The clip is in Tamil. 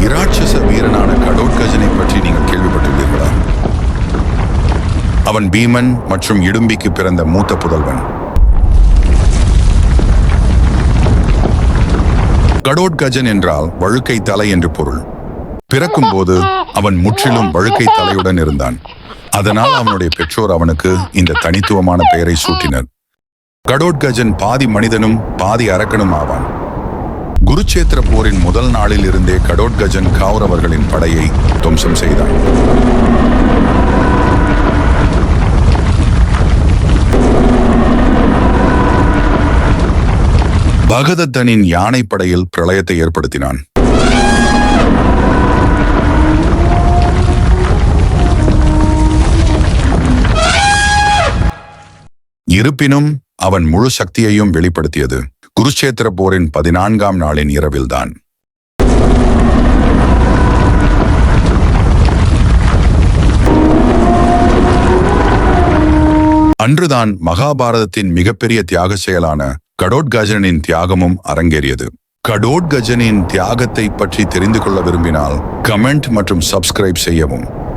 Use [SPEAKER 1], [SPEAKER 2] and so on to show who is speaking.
[SPEAKER 1] இராட்சச வீரனான கடோத்கஜனை பற்றி நீங்கள் கேள்விப்பட்டுள்ளீர்களா? அவன் பீமன் மற்றும் இடும்பிக்கு பிறந்த மூத்த புதல்வன். கடோத்கஜன் என்றால் வழுக்கை தலை என்று பொருள். பிறக்கும் போது அவன் முற்றிலும் வழுக்கை தலையுடன் இருந்தான். அதனால் அவனுடைய பெற்றோர் அவனுக்கு இந்த தனித்துவமான பெயரை சூட்டினர். கடோத்கஜன் பாதி மனிதனும் பாதி அரக்கனும் ஆவான். குருச்சேத்திர போரின் முதல் நாளில் இருந்தே கடோத்கஜன் கௌரவர்களின் படையை துவம்சம் செய்தான். பகதத்தனின் யானைப்படையில் பிரளயத்தை ஏற்படுத்தினான். இருப்பினும் அவன் முழு சக்தியையும் வெளிப்படுத்தியது குருச்சேத்திர போரின் 14ஆம் நாளின் இரவில்தான். அன்றுதான் மகாபாரதத்தின் மிகப்பெரிய தியாக செயலான கடோத்கஜனின் தியாகமும் அரங்கேறியது. கடோத்கஜனின் தியாகத்தை பற்றி தெரிந்து கொள்ள விரும்பினால் கமெண்ட் மற்றும் சப்ஸ்கிரைப் செய்யவும்.